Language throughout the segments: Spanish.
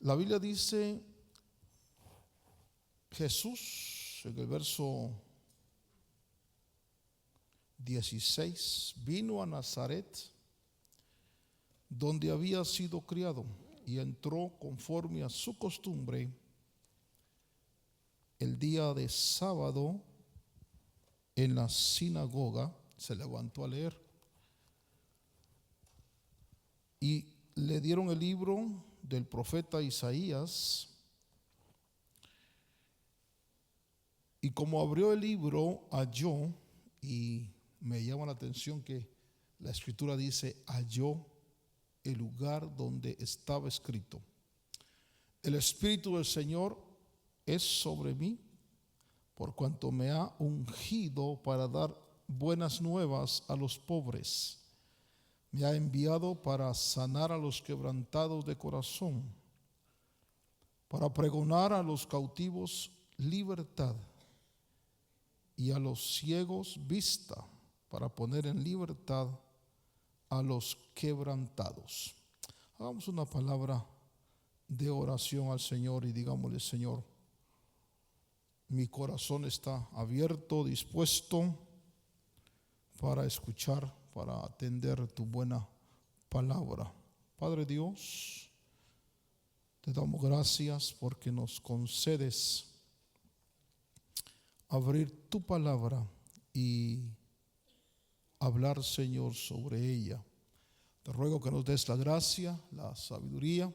La Biblia dice, Jesús en el verso 16 vino a Nazaret, donde había sido criado, y entró conforme a su costumbre el día de sábado en la sinagoga. Se levantó a leer y le dieron el libro del profeta Isaías, y como abrió el libro halló, y me llama la atención que la escritura dice halló el lugar donde estaba escrito: el Espíritu del Señor es sobre mí, por cuanto me ha ungido para dar buenas nuevas a los pobres. Me ha enviado para sanar a los quebrantados de corazón, para pregonar a los cautivos libertad y a los ciegos vista, para poner en libertad a los quebrantados. Hagamos una palabra de oración al Señor y digámosle: Señor, mi corazón está abierto, dispuesto para escuchar, para atender tu buena palabra. Padre Dios, te damos gracias porque nos concedes abrir tu palabra y hablar, Señor, sobre ella. Te ruego que nos des la gracia, la sabiduría,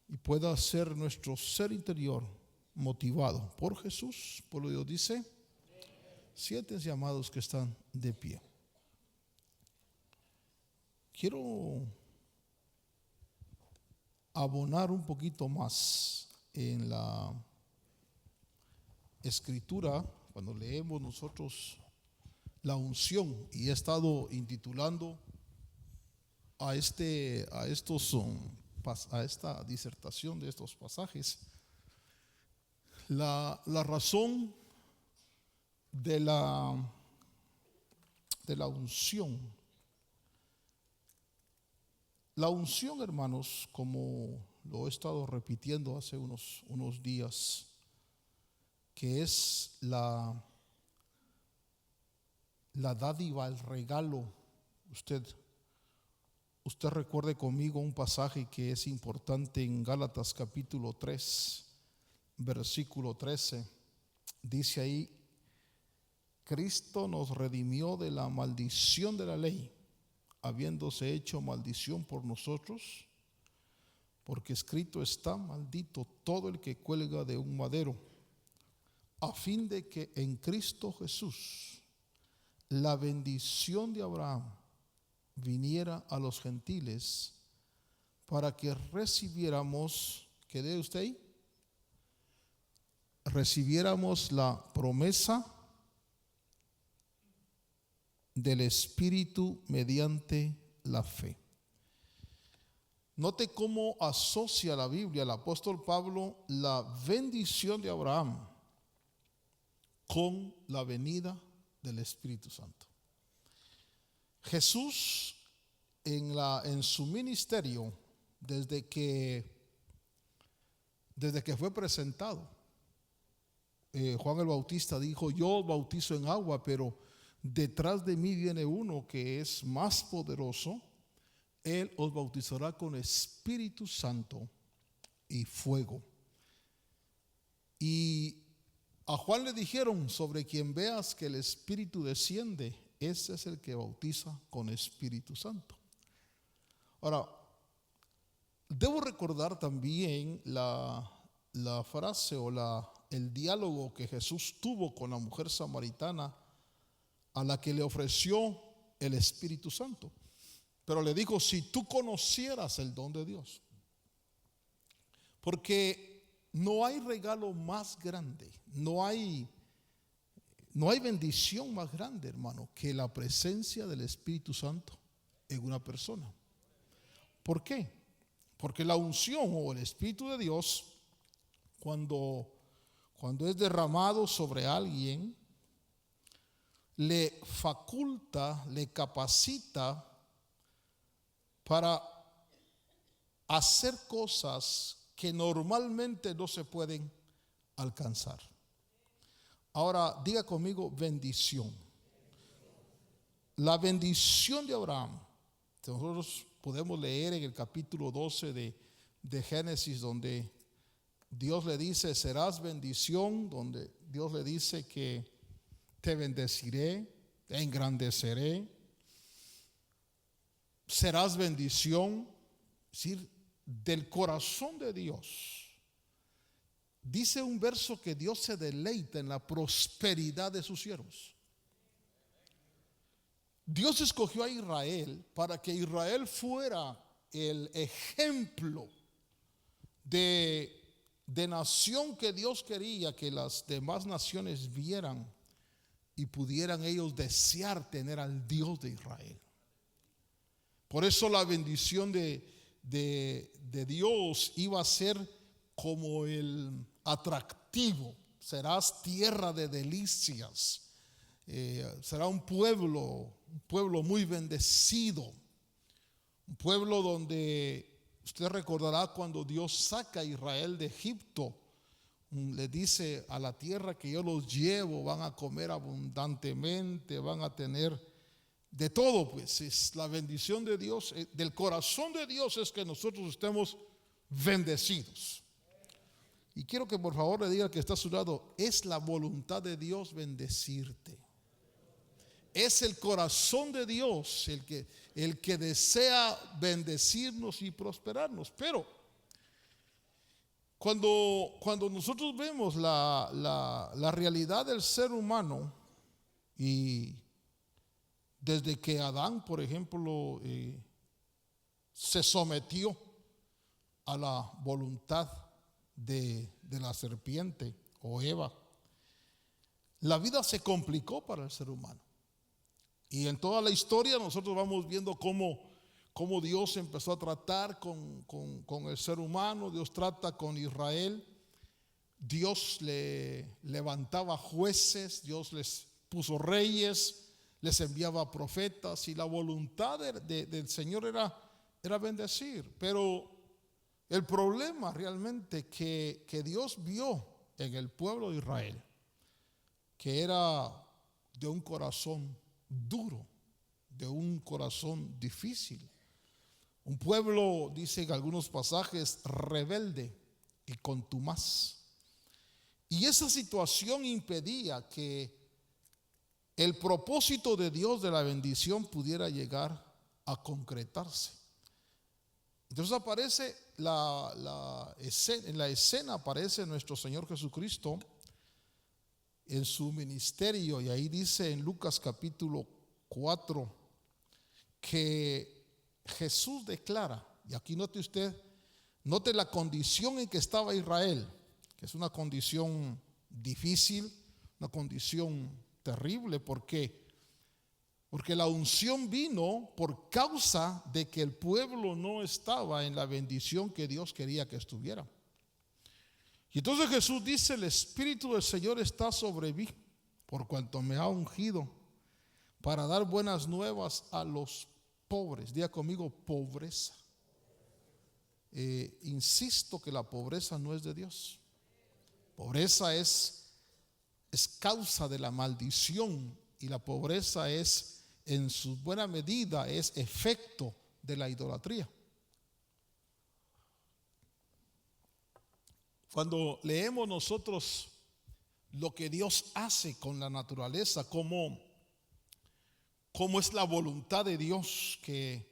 y pueda ser nuestro ser interior motivado por Jesús. Por lo que Dios dice: 7 llamados que están de pie. Quiero abonar un poquito más en la escritura cuando leemos nosotros la unción, y he estado intitulando a esta disertación de estos pasajes la razón de la unción. La unción, hermanos, como lo he estado repitiendo hace unos días, que es la dádiva, el regalo. Usted recuerde conmigo un pasaje que es importante en Gálatas capítulo 3, versículo 13. Dice ahí: Cristo nos redimió de la maldición de la ley, habiéndose hecho maldición por nosotros, porque escrito está: maldito todo el que cuelga de un madero, a fin de que en Cristo Jesús la bendición de Abraham viniera a los gentiles, para que recibiéramos, ¿qué de usted ahí? Recibiéramos la promesa del Espíritu mediante la fe. Note cómo asocia la Biblia, el apóstol Pablo, la bendición de Abraham con la venida del Espíritu Santo. Jesús en su ministerio, desde que fue presentado, Juan el Bautista dijo: yo os bautizo en agua, pero detrás de mí viene uno que es más poderoso. Él os bautizará con Espíritu Santo y fuego. Y a Juan le dijeron: sobre quien veas que el Espíritu desciende, ese es el que bautiza con Espíritu Santo. Ahora, debo recordar también la frase o el diálogo que Jesús tuvo con la mujer samaritana, a la que le ofreció el Espíritu Santo. Pero le dijo: si tú conocieras el don de Dios. Porque no hay regalo más grande, no hay bendición más grande, hermano, que la presencia del Espíritu Santo en una persona. ¿Por qué? Porque la unción o el Espíritu de Dios, cuando es derramado sobre alguien, le faculta, le capacita para hacer cosas que normalmente no se pueden alcanzar. Ahora diga conmigo bendición. La bendición de Abraham. Nosotros podemos leer en el capítulo 12 de Génesis, donde Dios le dice, serás bendición, donde Dios le dice que te bendeciré, te engrandeceré, serás bendición. Es decir, del corazón de Dios. Dice un verso que Dios se deleita en la prosperidad de sus siervos. Dios escogió a Israel para que Israel fuera el ejemplo de nación que Dios quería que las demás naciones vieran y pudieran ellos desear tener al Dios de Israel. Por eso la bendición de Dios iba a ser como el atractivo. Serás tierra de delicias. Será un pueblo muy bendecido. Un pueblo donde usted recordará cuando Dios saca a Israel de Egipto. Le dice a la tierra que yo los llevo, van a comer abundantemente, van a tener de todo. Pues es la bendición de Dios, del corazón de Dios es que nosotros estemos bendecidos. Y quiero que por favor le diga al que está a su lado, es la voluntad de Dios bendecirte. Es el corazón de Dios el que desea bendecirnos y prosperarnos. Pero cuando nosotros vemos la realidad del ser humano, y desde que Adán, por ejemplo, se sometió a la voluntad de la serpiente o Eva, la vida se complicó para el ser humano. Y en toda la historia nosotros vamos viendo cómo Dios empezó a tratar con el ser humano. Dios trata con Israel. Dios le levantaba jueces, Dios les puso reyes, les enviaba profetas, y la voluntad del Señor era bendecir. Pero el problema realmente que Dios vio en el pueblo de Israel, que era de un corazón duro, de un corazón difícil, un pueblo, dice en algunos pasajes, rebelde y contumaz. Y esa situación impedía que el propósito de Dios de la bendición pudiera llegar a concretarse. Entonces aparece en la escena aparece nuestro Señor Jesucristo en su ministerio, y ahí dice en Lucas capítulo 4 que Jesús declara, y aquí note la condición en que estaba Israel, que es una condición difícil, una condición terrible. Porque la unción vino por causa de que el pueblo no estaba en la bendición que Dios quería que estuviera. Y entonces Jesús dice, el Espíritu del Señor está sobre mí, por cuanto me ha ungido para dar buenas nuevas a los pobres. Diga conmigo, pobreza. Insisto que la pobreza no es de Dios. Pobreza es causa de la maldición, y la pobreza es, en su buena medida, es efecto de la idolatría. Cuando leemos nosotros lo que Dios hace con la naturaleza, cómo es la voluntad de Dios que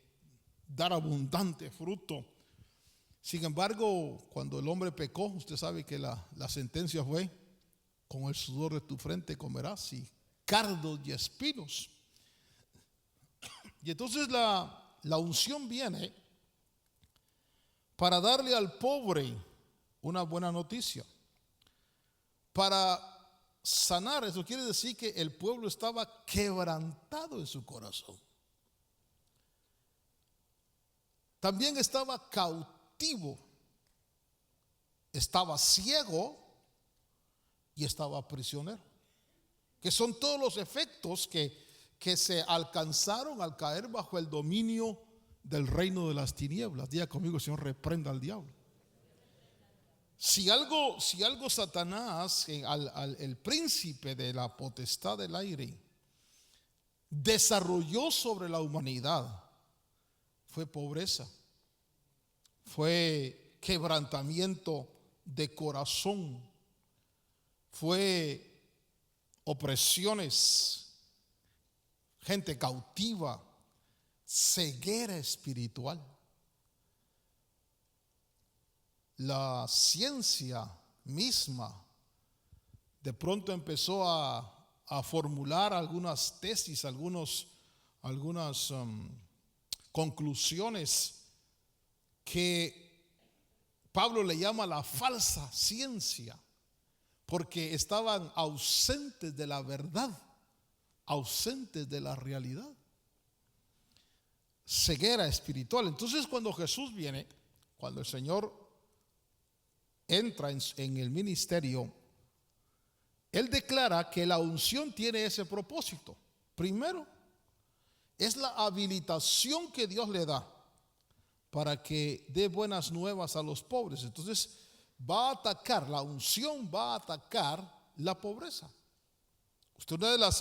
dar abundante fruto. Sin embargo, cuando el hombre pecó, usted sabe que la sentencia fue: con el sudor de tu frente comerás, y cardos y espinos. Y entonces la unción viene para darle al pobre una buena noticia, para sanar. Eso quiere decir que el pueblo estaba quebrantado en su corazón. También estaba cautivo, estaba ciego y estaba prisionero, que son todos los efectos que se alcanzaron al caer bajo el dominio del reino de las tinieblas. Diga conmigo: Señor, reprenda al diablo. Si algo Satanás, el príncipe de la potestad del aire, desarrolló sobre la humanidad, fue pobreza, fue quebrantamiento de corazón, fue opresiones, gente cautiva, ceguera espiritual. La ciencia misma de pronto empezó a formular algunas tesis, algunas conclusiones que Pablo le llama la falsa ciencia, porque estaban ausentes de la verdad, ausentes de la realidad. Ceguera espiritual. Entonces, cuando Jesús viene, cuando el Señor entra en el ministerio, Él declara que la unción tiene ese propósito. Primero, es la habilitación que Dios le da para que dé buenas nuevas a los pobres. Entonces, la unción va a atacar la pobreza. Usted,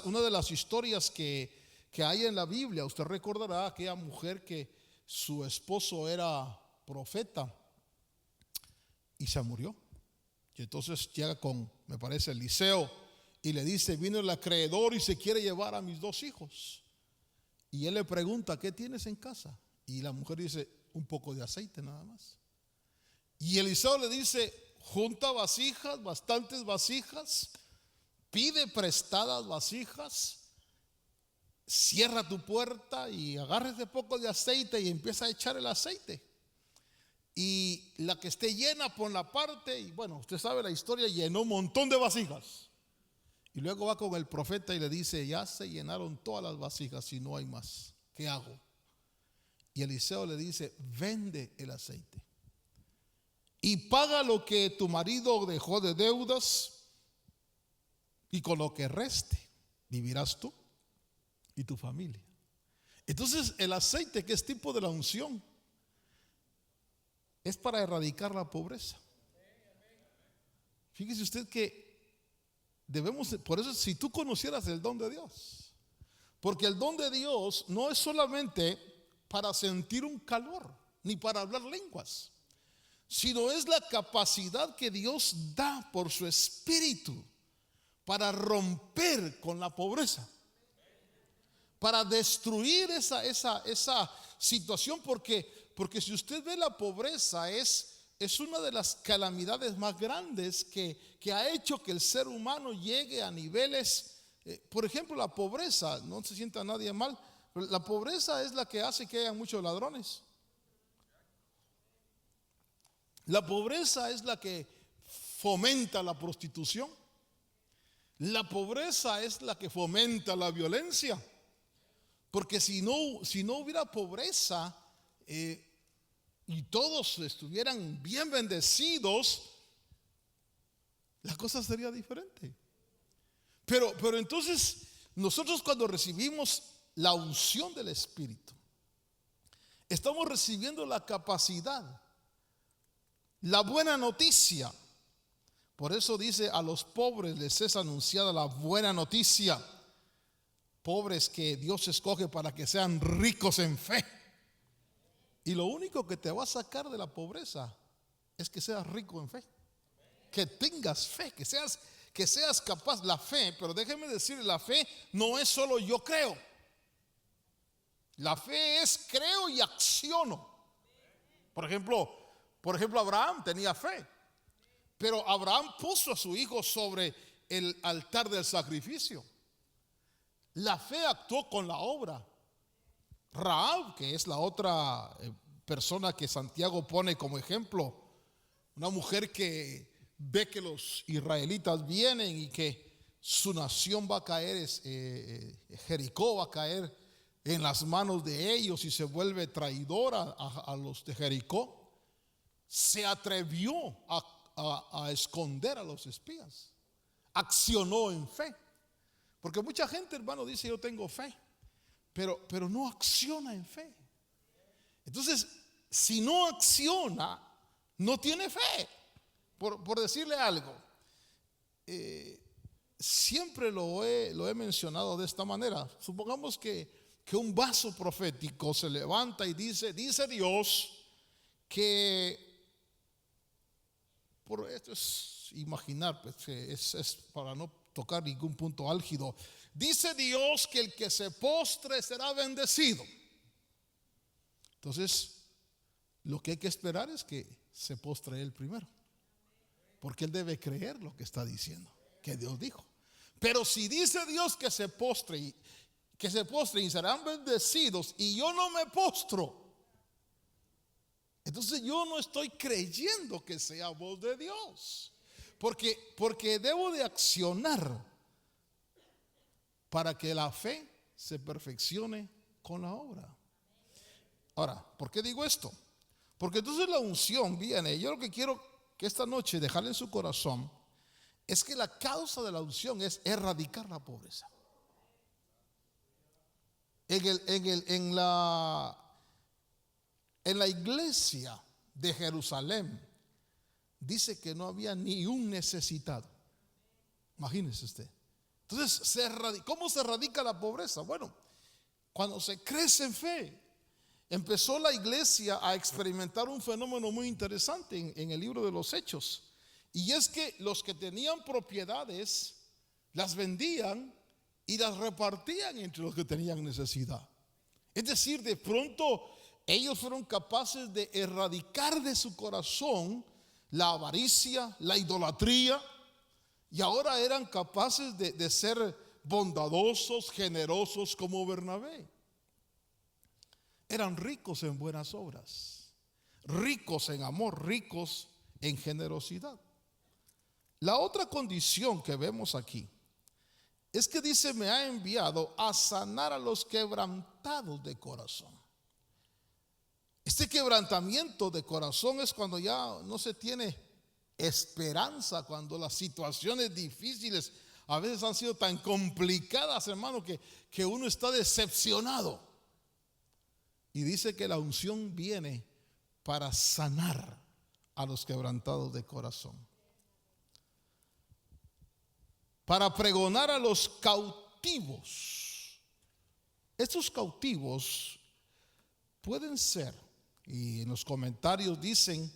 una de las historias que hay en la Biblia, usted recordará a aquella mujer que su esposo era profeta y se murió. Y entonces llega con, me parece, Eliseo, y le dice: vino el acreedor y se quiere llevar a mis 2 hijos. Y él le pregunta: ¿qué tienes en casa? Y la mujer dice: un poco de aceite nada más. Y Eliseo le dice: junta vasijas, bastantes vasijas, pide prestadas vasijas, cierra tu puerta y agarra ese poco de aceite y empieza a echar el aceite. Y la que esté llena, pon la parte. Y bueno, usted sabe la historia, llenó un montón de vasijas. Y luego va con el profeta y le dice: ya se llenaron todas las vasijas y no hay más. ¿Qué hago? Y Eliseo le dice: vende el aceite y paga lo que tu marido dejó de deudas, y con lo que reste vivirás tú y tu familia. Entonces, el aceite, que es tipo de la unción, es para erradicar la pobreza. Fíjese usted que debemos, por eso, si tú conocieras el don de Dios, porque el don de Dios no es solamente para sentir un calor ni para hablar lenguas, sino es la capacidad que Dios da por su espíritu para romper con la pobreza, para destruir esa situación, porque si usted ve, la pobreza es una de las calamidades más grandes que ha hecho que el ser humano llegue a niveles. Por ejemplo, la pobreza, no se sienta nadie mal, pero la pobreza es la que hace que haya muchos ladrones. La pobreza es la que fomenta la prostitución. La pobreza es la que fomenta la violencia. Porque si no hubiera pobreza, y todos estuvieran bien bendecidos, la cosa sería diferente. Pero entonces, nosotros, cuando recibimos la unción del Espíritu, estamos recibiendo la capacidad, la buena noticia. Por eso dice: a los pobres les es anunciada la buena noticia. Pobres que Dios escoge para que sean ricos en fe. Y lo único que te va a sacar de la pobreza es que seas rico en fe, que tengas fe, que seas capaz. La fe, pero déjeme decir, la fe no es solo yo creo. La fe es creo y acciono. Por ejemplo, Abraham tenía fe, pero Abraham puso a su hijo sobre el altar del sacrificio. La fe actuó con la obra. Rahab, que es la otra persona que Santiago pone como ejemplo, una mujer que ve que los israelitas vienen y que su nación va a caer, Jericó va a caer en las manos de ellos y se vuelve traidora a los de Jericó, se atrevió a esconder a los espías, accionó en fe. Porque mucha gente, hermano, dice: yo tengo fe, pero no acciona en fe. Entonces, si no acciona, no tiene fe. Por decirle algo, siempre lo he mencionado de esta manera. Supongamos que un vaso profético se levanta y dice Dios que, por esto es imaginar, pues, es para no tocar ningún punto álgido. Dice Dios que el que se postre será bendecido. Entonces, lo que hay que esperar es que se postre él primero, porque él debe creer lo que está diciendo, que Dios dijo. Pero si dice Dios que se postre y serán bendecidos, y yo no me postro, entonces yo no estoy creyendo que sea voz de Dios, porque debo de accionar para que la fe se perfeccione con la obra. Ahora, ¿por qué digo esto? Porque entonces la unción viene. Yo lo que quiero que esta noche dejarle en su corazón es que la causa de la unción es erradicar la pobreza. En la iglesia de Jerusalén dice que no había ni un necesitado. Imagínese usted. Entonces, ¿cómo se erradica la pobreza? Bueno, cuando se crece en fe. Empezó la iglesia a experimentar un fenómeno muy interesante en el libro de los Hechos. Y es que los que tenían propiedades las vendían y las repartían entre los que tenían necesidad. Es decir, de pronto ellos fueron capaces de erradicar de su corazón la avaricia, la idolatría, y ahora eran capaces de ser bondadosos, generosos como Bernabé. Eran ricos en buenas obras, ricos en amor, ricos en generosidad. La otra condición que vemos aquí es que dice: me ha enviado a sanar a los quebrantados de corazón. Este quebrantamiento de corazón es cuando ya no se tiene esperanza, cuando las situaciones difíciles a veces han sido tan complicadas, hermano, que uno está decepcionado. Y dice que la unción viene para sanar a los quebrantados de corazón, para pregonar a los cautivos. Estos cautivos pueden ser, y en los comentarios dicen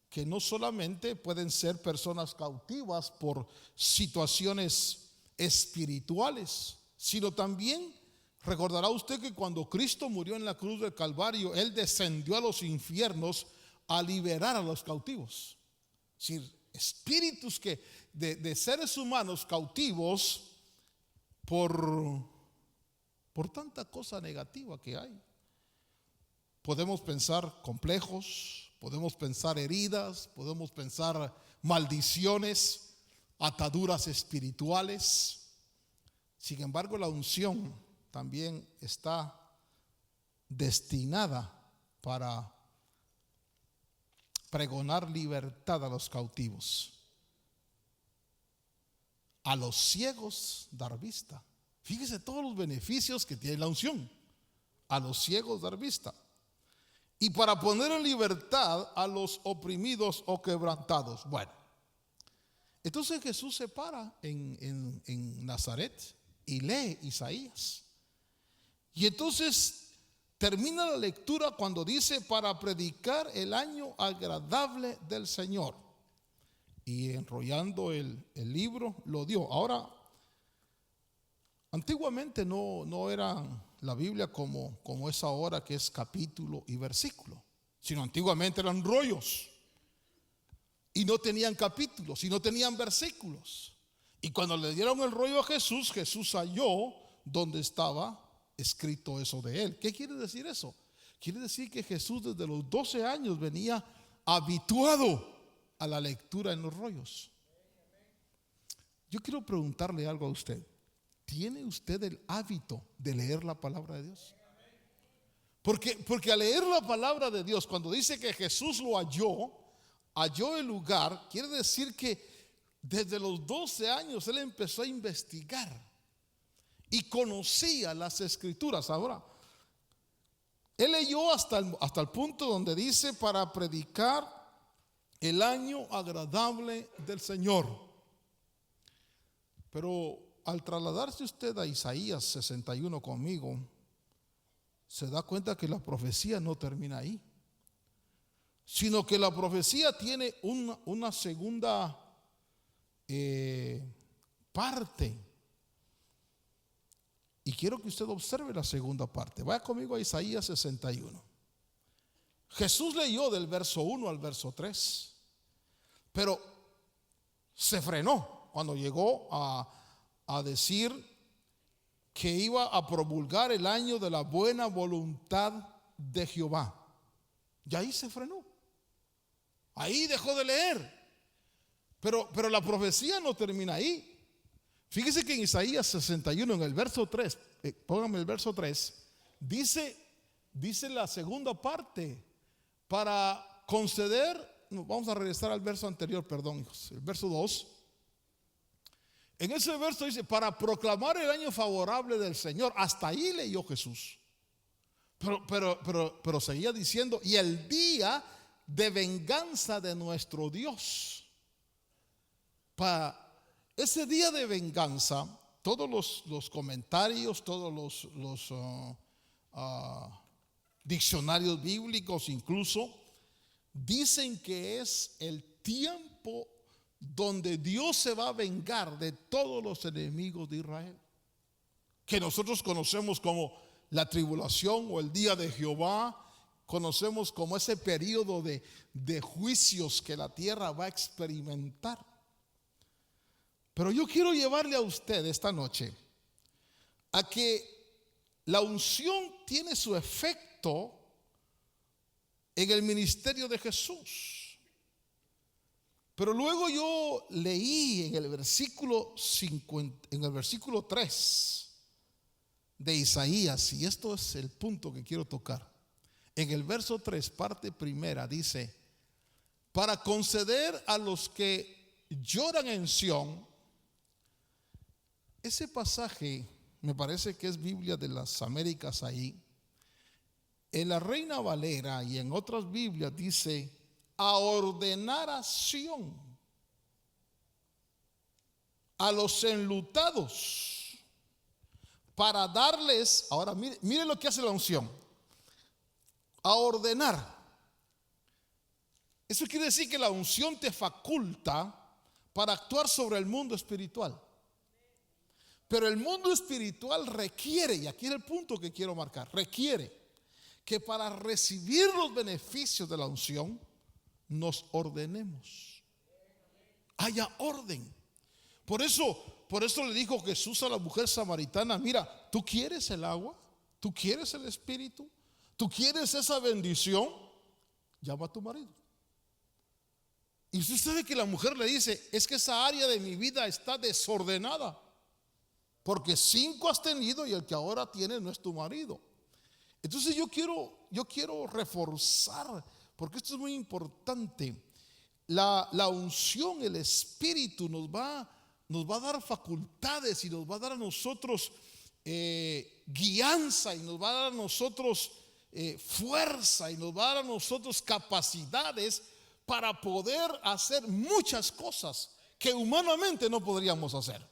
que no solamente pueden ser personas cautivas por situaciones espirituales, sino también, recordará usted que cuando Cristo murió en la cruz del Calvario, Él descendió a los infiernos a liberar a los cautivos. Es decir, espíritus de seres humanos cautivos por tanta cosa negativa que hay. Podemos pensar complejos, podemos pensar heridas, podemos pensar maldiciones, ataduras espirituales. Sin embargo, la unción también está destinada para pregonar libertad a los cautivos, a los ciegos dar vista. Fíjese todos los beneficios que tiene la unción. A los ciegos dar vista, y para poner en libertad a los oprimidos o quebrantados. Bueno, entonces Jesús se para en Nazaret y lee Isaías. Y entonces termina la lectura cuando dice: para predicar el año agradable del Señor. Y enrollando el libro lo dio. Ahora, antiguamente no era la Biblia como es ahora, que es capítulo y versículo, sino antiguamente eran rollos. Y no tenían capítulos y no tenían versículos. Y cuando le dieron el rollo a Jesús, Jesús halló donde estaba escrito eso de él. ¿Qué quiere decir eso? Quiere decir que Jesús desde los 12 años venía habituado a la lectura en los rollos. Yo quiero preguntarle algo a usted. ¿Tiene usted el hábito de leer la palabra de Dios? Porque al leer la palabra de Dios, cuando dice que Jesús lo halló el lugar, quiere decir que desde los 12 años él empezó a investigar y conocía las escrituras. Ahora, Él leyó hasta el punto donde dice: para predicar el año agradable del Señor. Pero al trasladarse usted a Isaías 61 conmigo, se da cuenta que la profecía no termina ahí, sino que la profecía tiene una segunda parte. Y quiero que usted observe la segunda parte. Vaya conmigo a Isaías 61. Jesús leyó del verso 1 al verso 3, pero se frenó cuando llegó a decir que iba a promulgar el año de la buena voluntad de Jehová. Y ahí se frenó. Ahí dejó de leer. Pero la profecía no termina ahí. Fíjese que en Isaías 61, en el verso 3, póngame el verso 3, dice la segunda parte: para conceder, vamos a regresar al verso anterior, perdón, hijos, el verso 2. En ese verso dice: para proclamar el año favorable del Señor. Hasta ahí leyó Jesús. Pero seguía diciendo: y el día de venganza de nuestro Dios. Para ese día de venganza, todos los comentarios, todos los diccionarios bíblicos incluso, dicen que es el tiempo donde Dios se va a vengar de todos los enemigos de Israel, que nosotros conocemos como la tribulación o el día de Jehová. Conocemos como ese periodo de juicios que la tierra va a experimentar. Pero yo quiero llevarle a usted esta noche a que la unción tiene su efecto en el ministerio de Jesús. Pero luego yo leí en el versículo 3 de Isaías, y esto es el punto que quiero tocar. En el verso 3, parte primera, dice: para conceder a los que lloran en Sión. Ese pasaje me parece que es Biblia de las Américas ahí. En la Reina Valera y en otras Biblias dice: a ordenar a Sión, a los enlutados, para darles. Ahora mire lo que hace la unción: a ordenar. Eso quiere decir que la unción te faculta para actuar sobre el mundo espiritual. Pero el mundo espiritual requiere, y aquí es el punto que quiero marcar, requiere que para recibir los beneficios de la unción nos ordenemos. Haya orden. Por eso le dijo Jesús a la mujer samaritana: mira, ¿tú quieres el agua? ¿Tú quieres el espíritu? ¿Tú quieres esa bendición? Llama a tu marido. Y usted sabe que la mujer le dice: es que esa área de mi vida está desordenada, porque 5 has tenido y el que ahora tienes no es tu marido. Entonces yo quiero reforzar, porque esto es muy importante. La unción, el espíritu nos va a dar facultades y nos va a dar a nosotros guianza, y nos va a dar a nosotros fuerza, y nos va a dar a nosotros capacidades para poder hacer muchas cosas que humanamente no podríamos hacer.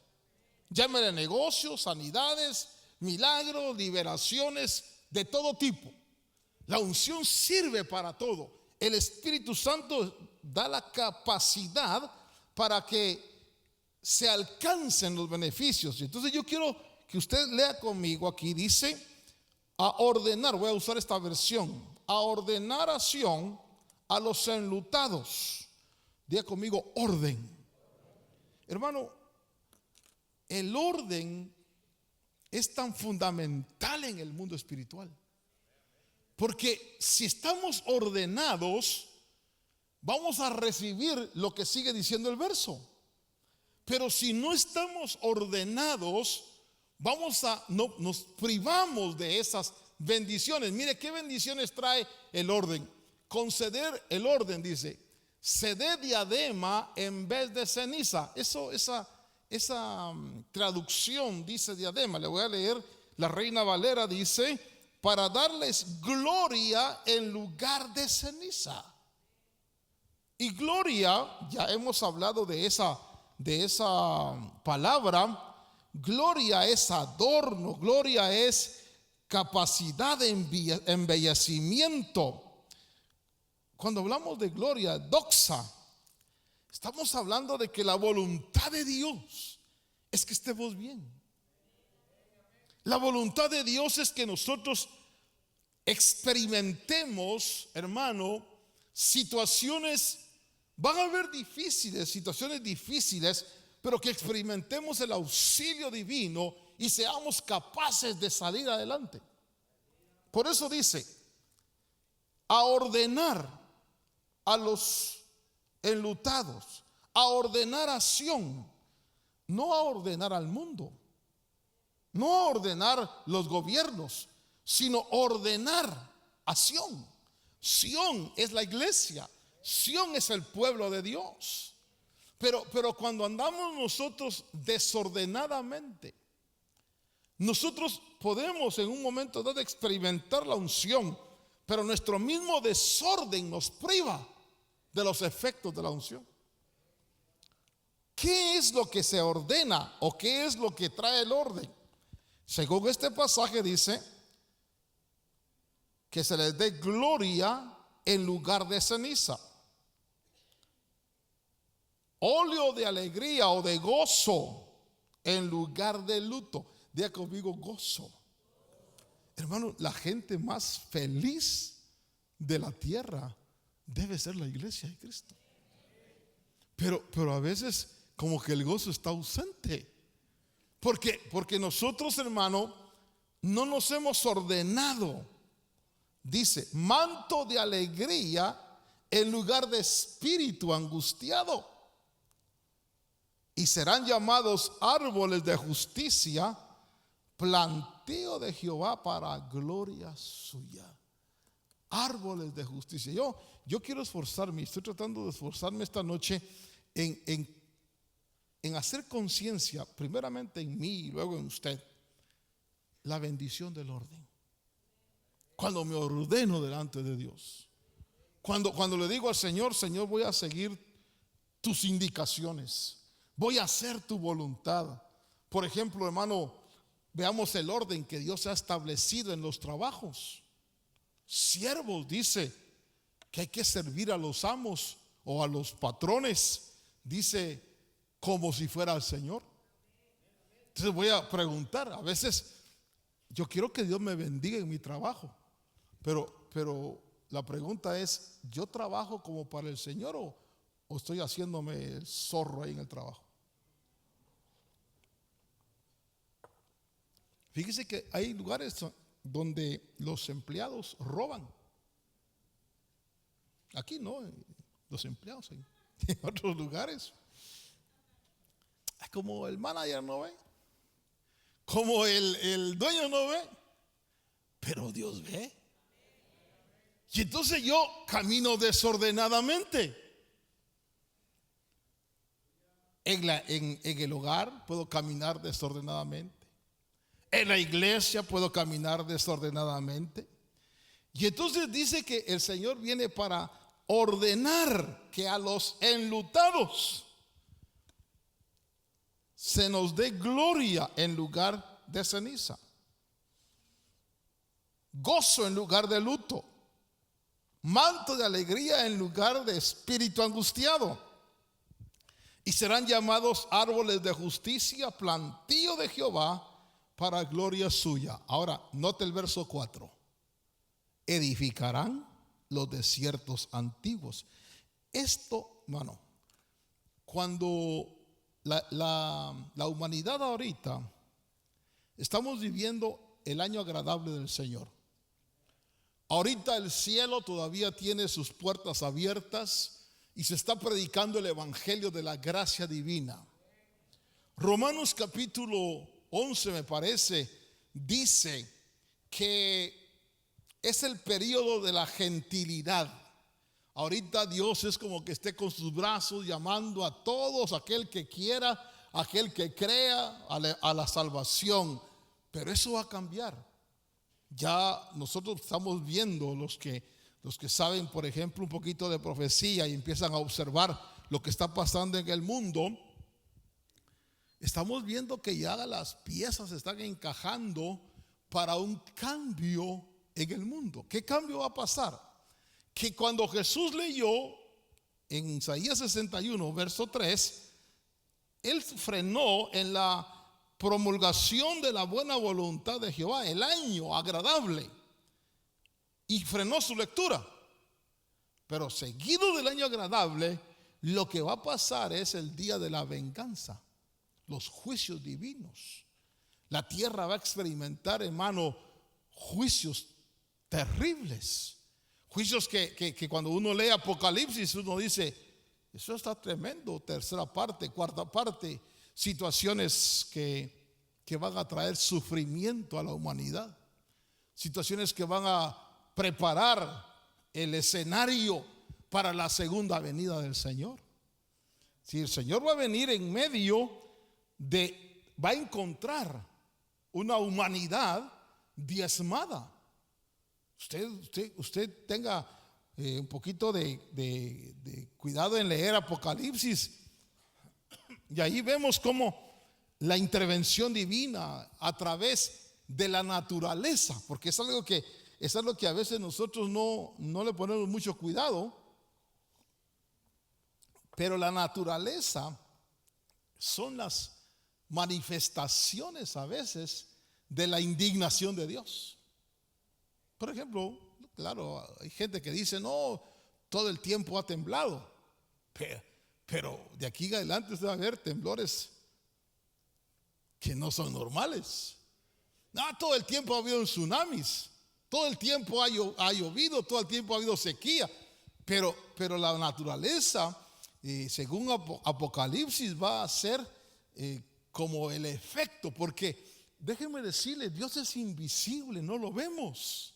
Llámele negocios, sanidades, milagros, liberaciones de todo tipo. La unción sirve para todo. El Espíritu Santo da la capacidad para que se alcancen los beneficios. Entonces yo quiero que usted lea conmigo aquí. Dice: a ordenar, voy a usar esta versión, a ordenar a Sión, a los enlutados. Diga conmigo: orden. Hermano, el orden es tan fundamental en el mundo espiritual, porque si estamos ordenados, vamos a recibir lo que sigue diciendo el verso. Pero si no estamos ordenados, nos privamos de esas bendiciones. Mire qué bendiciones trae el orden. Conceder el orden, dice: ceder diadema en vez de ceniza. Esa traducción dice diadema. Le voy a leer la Reina Valera. Dice: para darles gloria en lugar de ceniza. Y gloria, ya hemos hablado de esa palabra. Gloria es adorno, gloria es capacidad de embellecimiento. Cuando hablamos de gloria, doxa, estamos hablando de que la voluntad de Dios es que estemos bien. La voluntad de Dios es que nosotros experimentemos, hermano, situaciones, van a haber situaciones difíciles, pero que experimentemos el auxilio divino y seamos capaces de salir adelante. Por eso dice, a ordenar a los enlutados, a ordenar a Sión, no a ordenar al mundo, no a ordenar los gobiernos, sino ordenar a Sión. Sión es la iglesia, Sión es el pueblo de Dios. Pero cuando andamos nosotros desordenadamente, nosotros podemos en un momento dado experimentar la unción, pero nuestro mismo desorden nos priva de los efectos de la unción. ¿Qué es lo que se ordena o qué es lo que trae el orden? Según este pasaje dice que se les dé gloria en lugar de ceniza, óleo de alegría o de gozo en lugar de luto. Diga conmigo, gozo. Hermano, la gente más feliz de la tierra debe ser la iglesia de Cristo. Pero a veces como que el gozo está ausente. Porque nosotros, hermano, no nos hemos ordenado. Dice, manto de alegría en lugar de espíritu angustiado. Y serán llamados árboles de justicia, planteo de Jehová para gloria suya. Árboles de justicia. Yo quiero esforzarme, estoy tratando de esforzarme esta noche en hacer conciencia, primeramente en mí y luego en usted, la bendición del orden. Cuando me ordeno delante de Dios, cuando le digo al Señor, Señor, voy a seguir tus indicaciones, voy a hacer tu voluntad. Por ejemplo, hermano, veamos el orden que Dios ha establecido en los trabajos. Siervos, dice que hay que servir a los amos o a los patrones, dice, como si fuera el Señor. Entonces voy a preguntar, a veces yo quiero que Dios me bendiga en mi trabajo, pero la pregunta es, ¿yo trabajo como para el Señor o estoy haciéndome el zorro ahí en el trabajo? Fíjese que hay lugares donde los empleados roban. Aquí no, los empleados en otros lugares. Como el manager no ve, como el dueño no ve, pero Dios ve. Y entonces yo camino desordenadamente. En el hogar puedo caminar desordenadamente. En la iglesia puedo caminar desordenadamente. Y entonces dice que el Señor viene para ordenar que a los enlutados se nos dé gloria en lugar de ceniza, gozo en lugar de luto, manto de alegría en lugar de espíritu angustiado. Y serán llamados árboles de justicia, plantío de Jehová para gloria suya. Ahora, note el verso 4. Edificarán los desiertos antiguos. Esto, hermano, cuando la humanidad ahorita estamos viviendo el año agradable del Señor. Ahorita el cielo todavía tiene sus puertas abiertas y se está predicando el evangelio de la gracia divina. Romanos capítulo 11 me parece dice que es el periodo de la gentilidad. Ahorita Dios es como que esté con sus brazos llamando a todos, aquel que quiera, aquel que crea a la salvación. Pero eso va a cambiar. Ya nosotros estamos viendo los que saben, por ejemplo, un poquito de profecía y empiezan a observar lo que está pasando en el mundo. Estamos viendo que ya las piezas están encajando para un cambio en el mundo. ¿Qué cambio va a pasar? Que cuando Jesús leyó en Isaías 61, verso 3, él frenó en la promulgación de la buena voluntad de Jehová, el año agradable, y frenó su lectura. Pero seguido del año agradable, lo que va a pasar es el día de la venganza, los juicios divinos. La tierra va a experimentar, hermano, juicios terribles. Juicios que cuando uno lee Apocalipsis, uno dice, eso está tremendo. Tercera parte, cuarta parte, situaciones que van a traer sufrimiento a la humanidad. Situaciones que van a preparar el escenario para la segunda venida del Señor. Si el Señor va a venir en medio va a encontrar una humanidad diezmada. Usted tenga un poquito de cuidado en leer Apocalipsis, y ahí vemos cómo la intervención divina a través de la naturaleza, porque es algo que a veces nosotros no le ponemos mucho cuidado, pero la naturaleza son las manifestaciones a veces de la indignación de Dios. Por ejemplo, claro, hay gente que dice, no, todo el tiempo ha temblado, pero de aquí en adelante usted va a ver temblores que no son normales. No, todo el tiempo ha habido tsunamis, todo el tiempo ha llovido, todo el tiempo ha habido sequía, pero la naturaleza, según Apocalipsis, va a ser como el efecto, porque déjenme decirle, Dios es invisible, no lo vemos,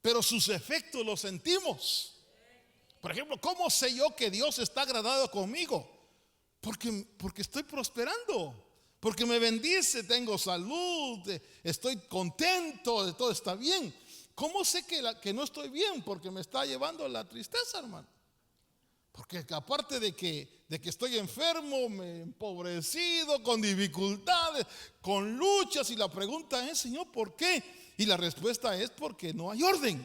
pero sus efectos los sentimos. Por ejemplo, ¿cómo sé yo que Dios está agradado conmigo? Porque estoy prosperando, porque me bendice, tengo salud, estoy contento, todo está bien. ¿Cómo sé que no estoy bien? Porque me está llevando la tristeza, hermano. Porque aparte de que estoy enfermo, me he empobrecido, con dificultades, con luchas, y la pregunta es, Señor, ¿por qué? Y la respuesta es porque no hay orden.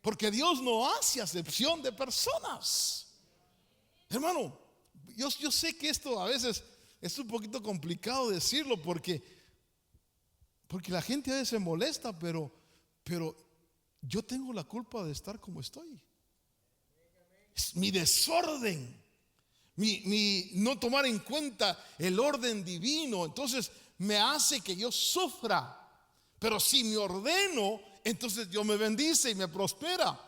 Porque Dios no hace acepción de personas. Hermano, yo sé que esto a veces es un poquito complicado decirlo, porque la gente a veces se molesta, pero yo tengo la culpa de estar como estoy. Es mi desorden, mi no tomar en cuenta el orden divino, entonces me hace que yo sufra. Pero si me ordeno, entonces Dios me bendice y me prospera.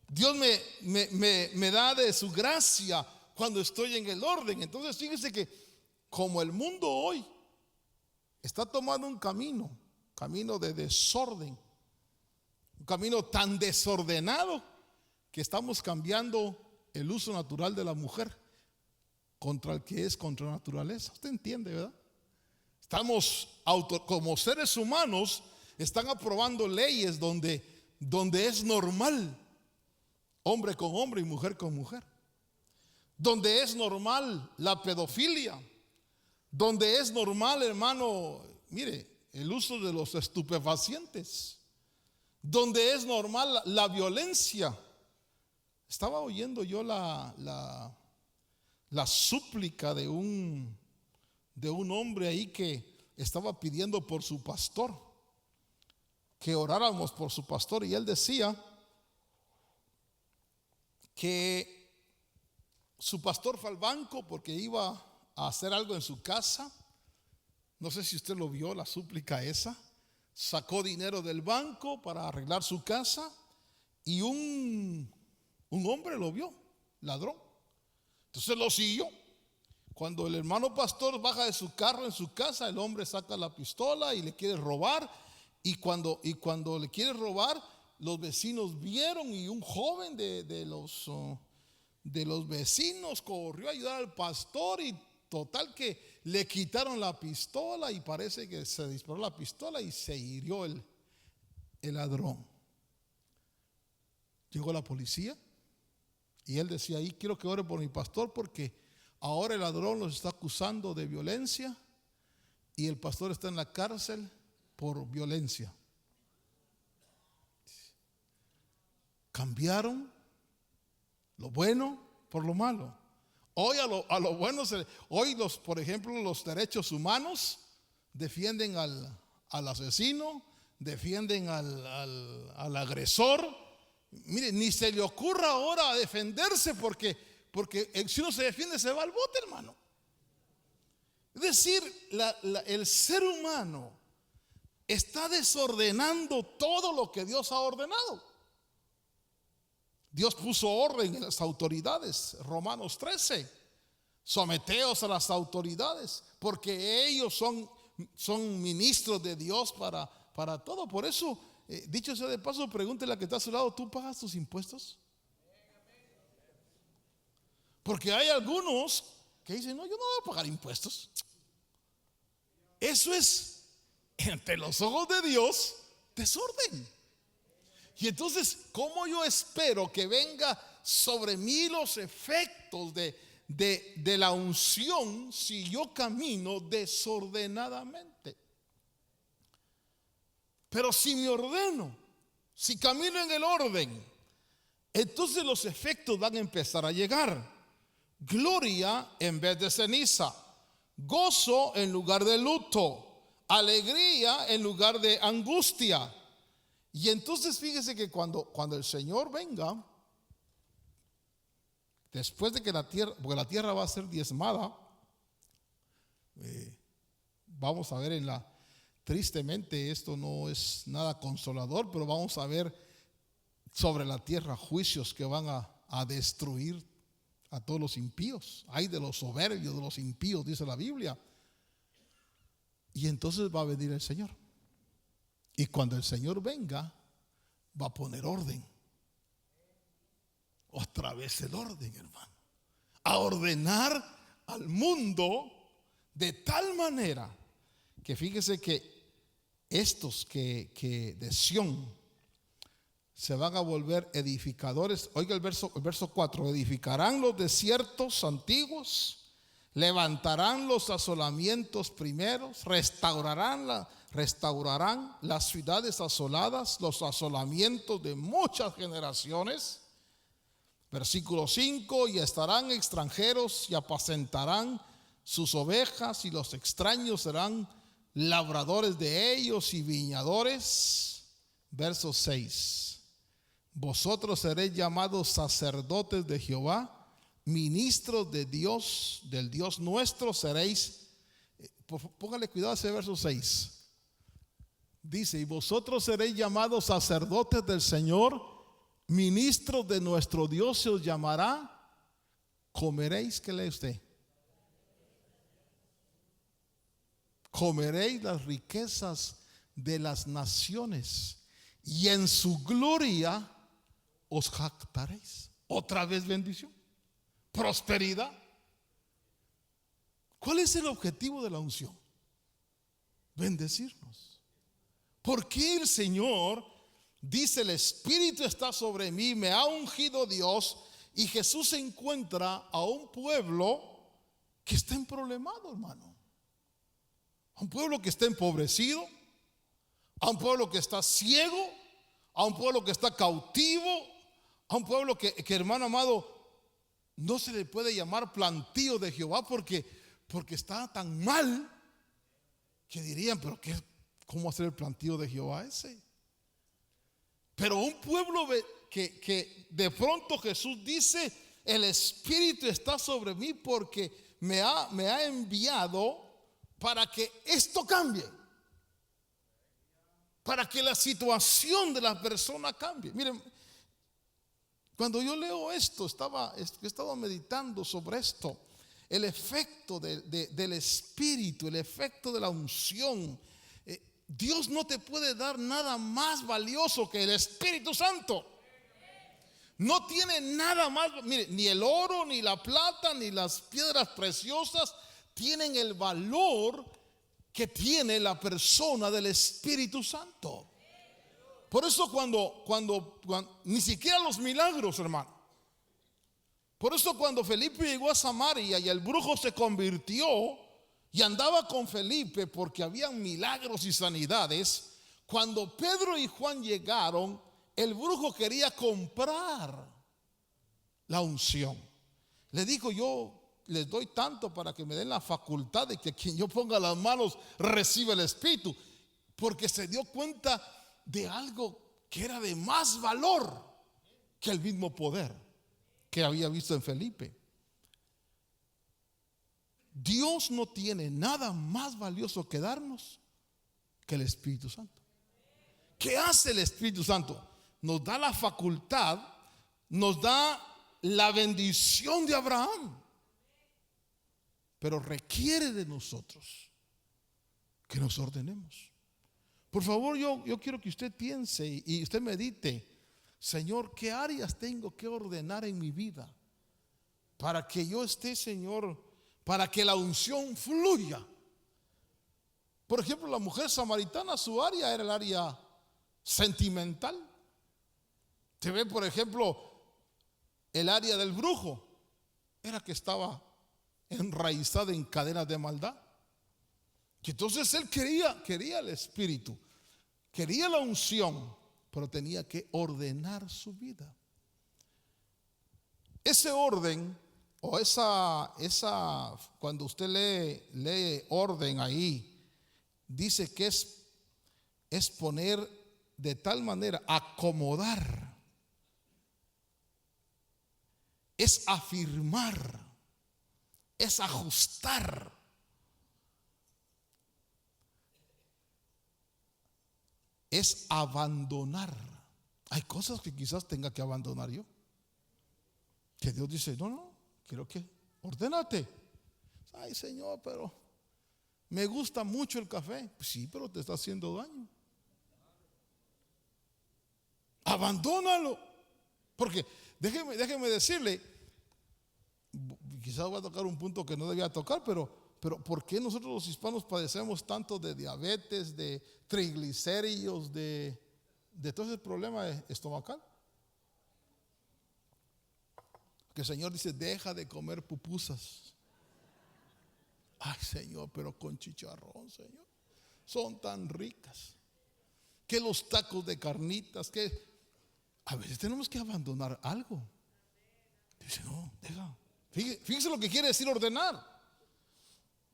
Dios me da de su gracia cuando estoy en el orden. Entonces fíjese que como el mundo hoy está tomando un camino de desorden, un camino tan desordenado, que estamos cambiando el uso natural de la mujer contra el que es contra la naturaleza. Usted entiende, ¿verdad? Estamos como seres humanos, están aprobando leyes donde es normal hombre con hombre y mujer con mujer, donde es normal la pedofilia, donde es normal, hermano, mire, el uso de los estupefacientes, donde es normal la violencia. Estaba oyendo yo la súplica de un hombre ahí que estaba pidiendo por su pastor, que oráramos por su pastor, y él decía que su pastor fue al banco porque iba a hacer algo en su casa. No sé si usted lo vio, la súplica esa. Sacó dinero del banco para arreglar su casa, y un hombre lo vio, ladrón. Entonces lo siguió. Cuando el hermano pastor baja de su carro en su casa, el hombre saca la pistola y le quiere robar. Y cuando le quiere robar, los vecinos vieron, y un joven de los vecinos corrió a ayudar al pastor, y total que le quitaron la pistola y parece que se disparó la pistola y se hirió el ladrón. Llegó la policía y él decía: ahí quiero que ore por mi pastor porque ahora el ladrón los está acusando de violencia y el pastor está en la cárcel por violencia. Cambiaron lo bueno por lo malo. Hoy a lo bueno hoy por ejemplo, los derechos humanos defienden al asesino, defienden al agresor. Mire, ni se le ocurra ahora defenderse porque si uno se defiende se va al bote, hermano. Es decir, el ser humano está desordenando todo lo que Dios ha ordenado. Dios puso orden en las autoridades. Romanos 13: someteos a las autoridades, porque ellos son ministros de Dios para todo. Por eso, dicho sea de paso, pregúntele a que está a su lado: ¿tú pagas tus impuestos? Porque hay algunos que dicen: no, yo no voy a pagar impuestos. Eso es, ante los ojos de Dios, desorden. Y entonces, ¿cómo yo espero que venga sobre mí los efectos de la unción si yo camino desordenadamente? Pero si me ordeno, si camino en el orden, entonces los efectos van a empezar a llegar. Gloria en vez de ceniza, gozo en lugar de luto, alegría en lugar de angustia. Y entonces fíjese que cuando el Señor venga, después de que la tierra, porque la tierra va a ser diezmada, vamos a ver tristemente esto no es nada consolador, pero vamos a ver sobre la tierra juicios que van a destruir a todos los impíos. Hay de los soberbios, de los impíos, dice la Biblia. Y entonces va a venir el Señor. Y cuando el Señor venga, va a poner orden. Otra vez el orden, hermano. A ordenar al mundo de tal manera que fíjese que estos que de Sión se van a volver edificadores. Oiga el verso 4: edificarán los desiertos antiguos, levantarán los asolamientos primeros, restaurarán las ciudades asoladas, los asolamientos de muchas generaciones. Versículo 5: y estarán extranjeros y apacentarán sus ovejas, y los extraños serán labradores de ellos y viñadores. Verso 6: vosotros seréis llamados sacerdotes de Jehová, ministros de Dios, del Dios nuestro seréis. Póngale cuidado a ese verso 6. Dice: y vosotros seréis llamados sacerdotes del Señor, ministros de nuestro Dios se os llamará. Comeréis, ¿qué lee usted? Comeréis las riquezas de las naciones y en su gloria os jactaréis. Otra vez bendición, prosperidad. ¿Cuál es el objetivo de la unción? Bendecirnos. ¿Por qué el Señor dice: el Espíritu está sobre mí, me ha ungido Dios? Y Jesús se encuentra a un pueblo que está emproblemado, hermano. A un pueblo que está empobrecido, a un pueblo que está ciego, a un pueblo que está cautivo, a un pueblo que hermano amado, no se le puede llamar plantío de Jehová porque está tan mal que dirían: pero ¿cómo hacer el plantío de Jehová ese? Pero un pueblo que de pronto Jesús dice: el Espíritu está sobre mí porque me ha enviado para que esto cambie, para que la situación de la persona cambie. Miren, cuando yo leo esto, he estado meditando sobre esto, el efecto del Espíritu, el efecto de la unción. Dios no te puede dar nada más valioso que el Espíritu Santo. No tiene nada más, mire, ni el oro, ni la plata, ni las piedras preciosas tienen el valor que tiene la persona del Espíritu Santo. Por eso cuando ni siquiera los milagros, hermano. Por eso cuando Felipe llegó a Samaria y el brujo se convirtió y andaba con Felipe porque habían milagros y sanidades, cuando Pedro y Juan llegaron, el brujo quería comprar la unción. Le dijo: yo les doy tanto para que me den la facultad de que quien yo ponga las manos reciba el Espíritu, porque se dio cuenta de algo que era de más valor que el mismo poder que había visto en Felipe. Dios no tiene nada más valioso que darnos que el Espíritu Santo. ¿Qué hace el Espíritu Santo? Nos da la facultad, nos da la bendición de Abraham, pero requiere de nosotros que nos ordenemos. Por favor, yo quiero que usted piense y usted medite: Señor, ¿qué áreas tengo que ordenar en mi vida para que yo esté, Señor, para que la unción fluya? Por ejemplo, la mujer samaritana, su área era el área sentimental. Se ve, por ejemplo, el área del brujo era que estaba enraizada en cadenas de maldad. Y entonces él quería el Espíritu, quería la unción, pero tenía que ordenar su vida. Ese orden, o esa cuando usted lee orden ahí, dice que es poner de tal manera, acomodar, es afirmar, es ajustar. Es abandonar. Hay cosas que quizás tenga que abandonar yo, que Dios dice: no, quiero que ordénate. Ay, Señor, pero me gusta mucho el café. Pues sí, pero te está haciendo daño. Abandónalo. Porque déjeme decirle, quizás voy a tocar un punto que no debía tocar, pero ¿por qué nosotros los hispanos padecemos tanto de diabetes, de triglicéridos, de todo ese problema estomacal? Que el Señor dice: deja de comer pupusas. Ay, Señor, pero con chicharrón, Señor, son tan ricas. Que los tacos de carnitas, que a veces tenemos que abandonar algo. Dice: no, deja. Fíjese lo que quiere decir ordenar.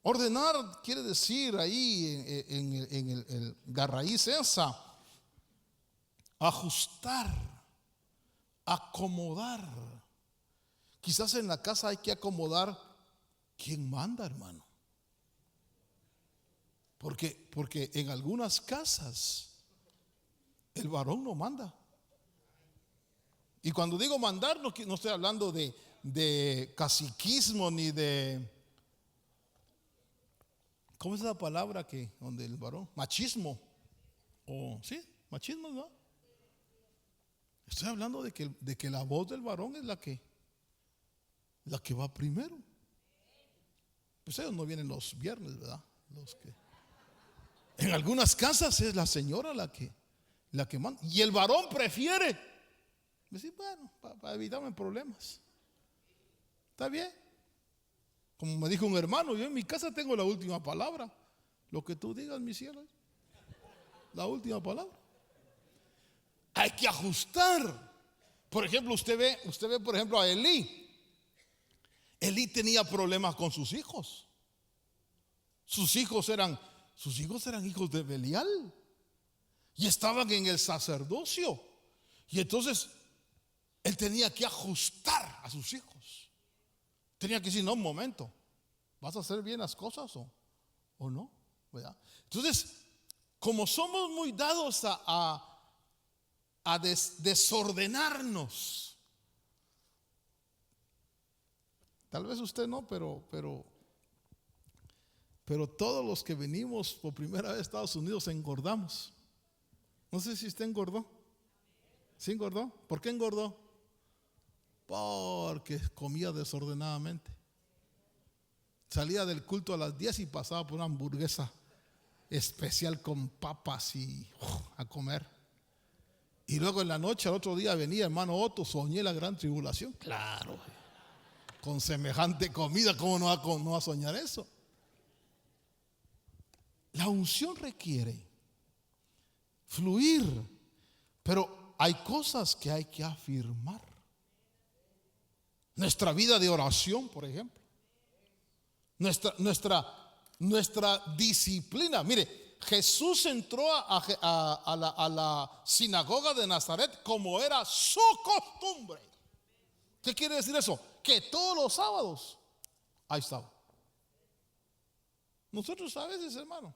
Ordenar quiere decir ahí en la raíz esa, ajustar, acomodar. Quizás en la casa hay que acomodar quién manda, hermano. Porque en algunas casas el varón no manda. Y cuando digo mandar, no estoy hablando de caciquismo ni de, ¿cómo es la palabra que donde el varón? Machismo. O sí, machismo, ¿no? Estoy hablando de que la voz del varón es la que va primero. Pues ellos no vienen los viernes, ¿verdad? En algunas casas es la señora la que manda. Y el varón prefiere decir: bueno, para evitarme problemas. Está bien. Como me dijo un hermano: yo en mi casa tengo la última palabra. Lo que tú digas, mi cielo, la última palabra. Hay que ajustar. Por ejemplo, usted ve por ejemplo a Elí. Elí tenía problemas con sus hijos. Sus hijos eran hijos de Belial y estaban en el sacerdocio. Y entonces él tenía que ajustar a sus hijos. Tenía que decir: no, un momento, ¿vas a hacer bien las cosas o no? ¿Verdad? Entonces, como somos muy dados a desordenarnos, tal vez usted no, pero todos los que venimos por primera vez a Estados Unidos engordamos. No sé si usted engordó. ¿Sí engordó? ¿Por qué engordó? Porque comía desordenadamente. salía del culto a las 10 y pasaba por una hamburguesa especial con papas y a comer. Y luego en la noche, al otro día, venía hermano Otto, soñé la gran tribulación. Claro, con semejante comida, ¿cómo no va a soñar eso? La unción requiere fluir, pero hay cosas que hay que afirmar. Nuestra vida de oración, por ejemplo. Nuestra disciplina. Mire, Jesús entró a la sinagoga de Nazaret como era su costumbre. ¿Qué quiere decir eso? Que todos los sábados ahí estaba. Nosotros a veces, hermano,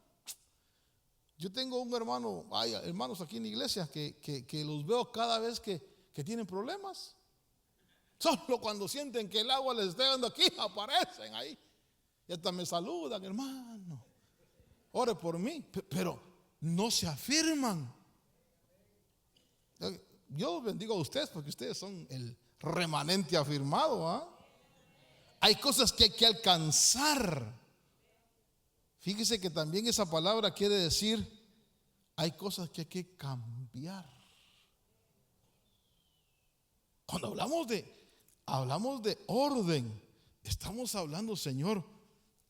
yo tengo un hermano, hay hermanos aquí en la iglesia que los veo cada vez que tienen problemas. Solo cuando sienten que el agua les está dando aquí, aparecen ahí. Y hasta me saludan, hermano. Ore por mí, pero no se afirman. Yo bendigo a ustedes porque ustedes son el remanente afirmado, ¿ah? Hay cosas que hay que alcanzar. Fíjese que también esa palabra quiere decir, hay cosas que hay que cambiar. Cuando hablamos de orden, estamos hablando, Señor,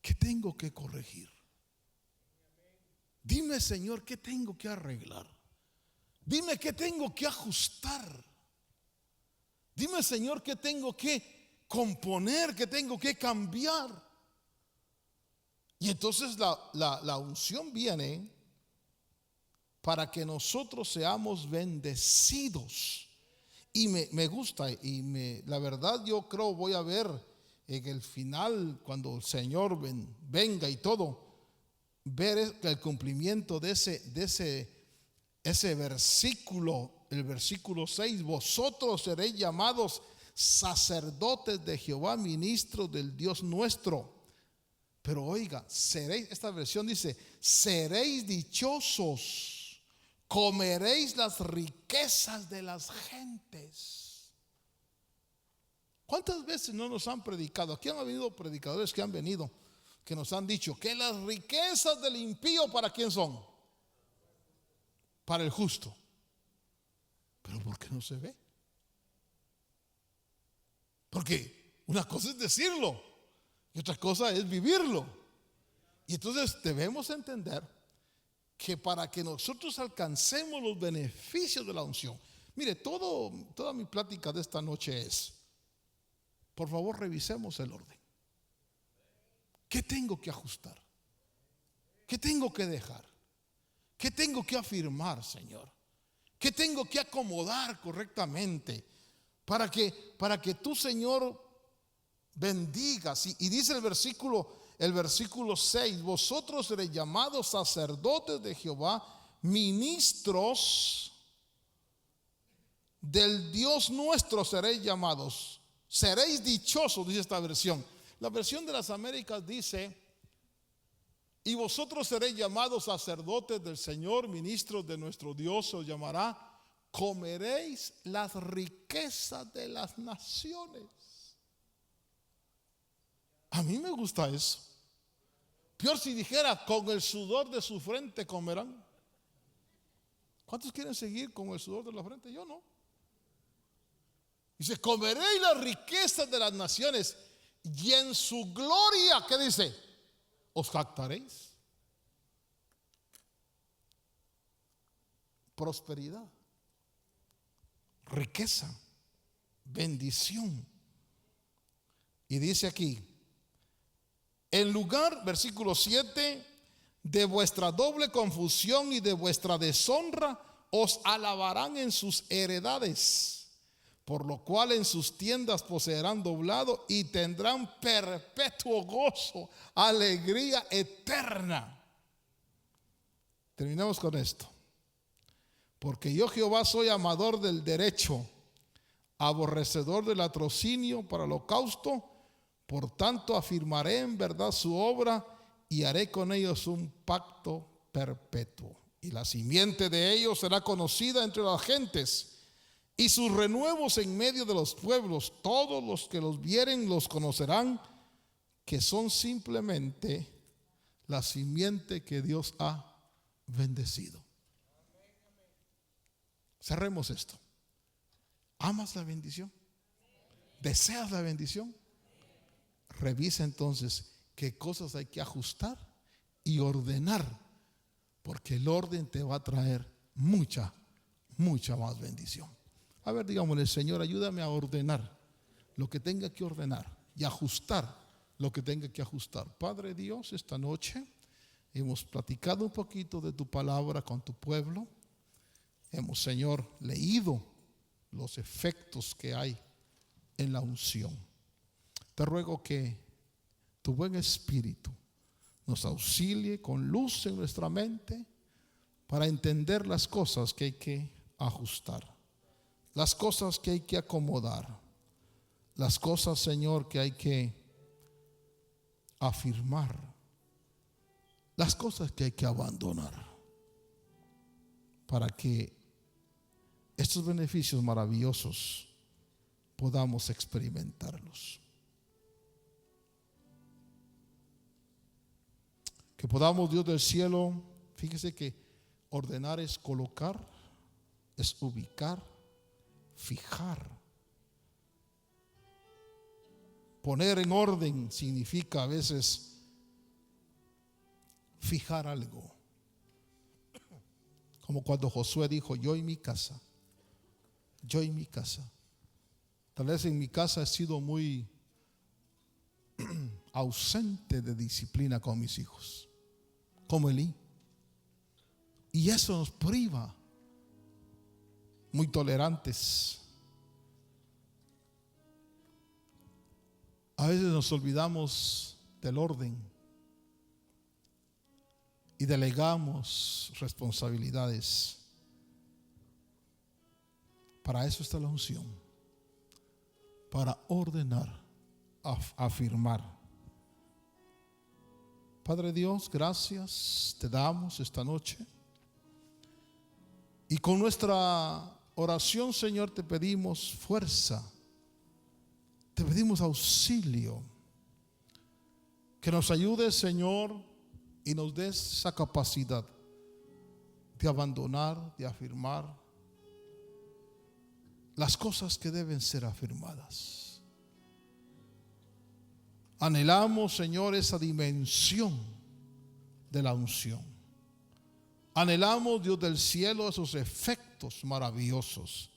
¿qué tengo que corregir? Dime, Señor, ¿qué tengo que arreglar? Dime qué tengo que ajustar. Dime, Señor, qué tengo que componer, qué tengo que cambiar. Y entonces la unción viene para que nosotros seamos bendecidos. Y me gusta, y la verdad yo creo voy a ver en el final, cuando el Señor venga y todo, ver el cumplimiento de ese versículo, el versículo 6. Vosotros seréis llamados sacerdotes de Jehová, ministros del Dios nuestro. Pero oiga, esta versión dice, seréis dichosos, comeréis las riquezas de las gentes. ¿Cuántas veces no nos han predicado? Aquí han habido predicadores que han venido, que nos han dicho que las riquezas del impío, ¿para quién son? Para el justo. Pero ¿por qué no se ve? Porque una cosa es decirlo y otra cosa es vivirlo. Y entonces debemos entender que para que nosotros alcancemos los beneficios de la unción, mire, toda mi plática de esta noche es, por favor, revisemos el orden. ¿Qué tengo que ajustar? ¿Qué tengo que dejar? ¿Qué tengo que afirmar, Señor? ¿Qué tengo que acomodar correctamente para que tú, Señor, bendigas? Y dice el versículo 6, vosotros seréis llamados sacerdotes de Jehová, ministros del Dios nuestro seréis llamados. Seréis dichosos, dice esta versión. La versión de las Américas dice, y vosotros seréis llamados sacerdotes del Señor, ministros de nuestro Dios, os llamará, comeréis las riquezas de las naciones. A mí me gusta eso. Peor si dijera, con el sudor de su frente comerán. ¿Cuántos quieren seguir con el sudor de la frente? Yo no. Dice, comeréis las riquezas de las naciones y en su gloria, ¿qué dice? Os jactaréis. Prosperidad, riqueza, bendición. Y dice aquí, en lugar, versículo 7, de vuestra doble confusión y de vuestra deshonra, os alabarán en sus heredades. Por lo cual en sus tiendas poseerán doblado y tendrán perpetuo gozo, alegría eterna. Terminamos con esto. Porque yo, Jehová, soy amador del derecho, aborrecedor del latrocinio para holocausto. Por tanto afirmaré en verdad su obra y haré con ellos un pacto perpetuo. Y la simiente de ellos será conocida entre las gentes, y sus renuevos en medio de los pueblos. Todos los que los vieren los conocerán, que son simplemente la simiente que Dios ha bendecido. Cerremos esto. ¿Amas la bendición? ¿Deseas la bendición? Revisa entonces qué cosas hay que ajustar y ordenar, porque el orden te va a traer mucha más bendición. A ver, digámosle: Señor, ayúdame a ordenar lo que tenga que ordenar y ajustar lo que tenga que ajustar. Padre Dios, esta noche hemos platicado un poquito de tu palabra con tu pueblo. Hemos, Señor, leído los efectos que hay en la unción. Te ruego que tu buen espíritu nos auxilie con luz en nuestra mente para entender las cosas que hay que ajustar, las cosas que hay que acomodar, las cosas, Señor, que hay que afirmar, las cosas que hay que abandonar, para que estos beneficios maravillosos podamos experimentarlos. Que podamos, Dios del cielo, fíjese que ordenar es colocar, es ubicar, fijar. Poner en orden significa a veces fijar algo. Como cuando Josué dijo: yo y mi casa. Yo y mi casa. Tal vez en mi casa he sido muy ausente de disciplina con mis hijos, como Elí. Y eso nos priva. Muy tolerantes. A veces nos olvidamos del orden y delegamos responsabilidades. Para eso está la unción, para ordenar, afirmar. Padre Dios, gracias te damos esta noche. Y con nuestra oración, Señor, te pedimos fuerza, te pedimos auxilio, que nos ayudes, Señor, y nos des esa capacidad de abandonar, de afirmar las cosas que deben ser afirmadas. Anhelamos, Señor, esa dimensión de la unción. Anhelamos, Dios del cielo, esos efectos maravillosos.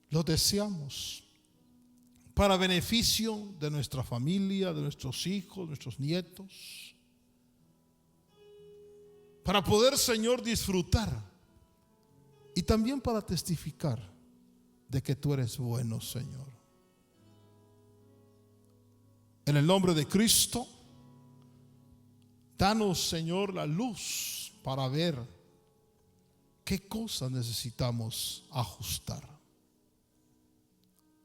Los deseamos para beneficio de nuestra familia, de nuestros hijos, nuestros nietos. Para poder, Señor, disfrutar y también para testificar de que tú eres bueno, Señor. En el nombre de Cristo, danos, Señor, la luz para ver qué cosas necesitamos ajustar.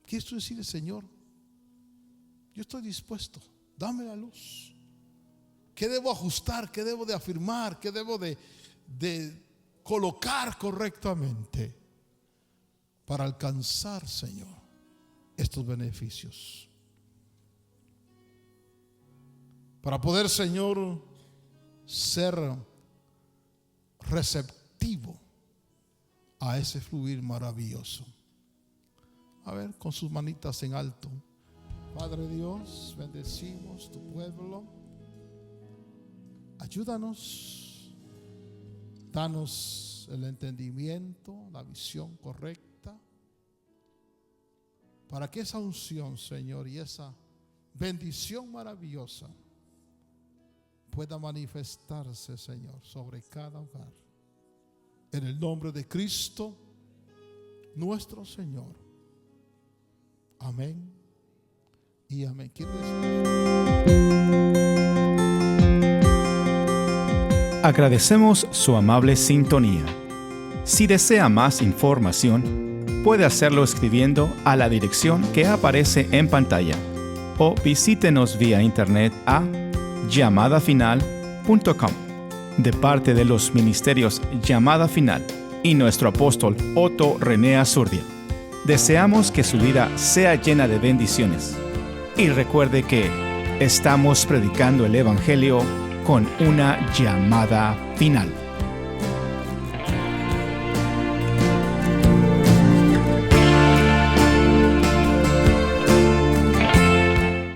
Quiero decirle: Señor, yo estoy dispuesto, dame la luz. ¿Qué debo ajustar? ¿Qué debo de afirmar? ¿Qué debo de colocar correctamente para alcanzar, Señor, estos beneficios? Para poder, Señor, ser receptivo a ese fluir maravilloso. A ver, con sus manitas en alto. Padre Dios, bendecimos tu pueblo. Ayúdanos, danos el entendimiento, la visión correcta, para que esa unción, Señor, y esa bendición maravillosa pueda manifestarse, Señor, sobre cada hogar. En el nombre de Cristo, nuestro Señor. Amén y amén. Agradecemos su amable sintonía. Si desea más información, puede hacerlo escribiendo a la dirección que aparece en pantalla o visítenos vía internet a llamadafinal.com. De parte de los ministerios Llamada Final y nuestro apóstol Otto René Azurdia, deseamos que su vida sea llena de bendiciones Y recuerde que estamos predicando el Evangelio con una llamada final.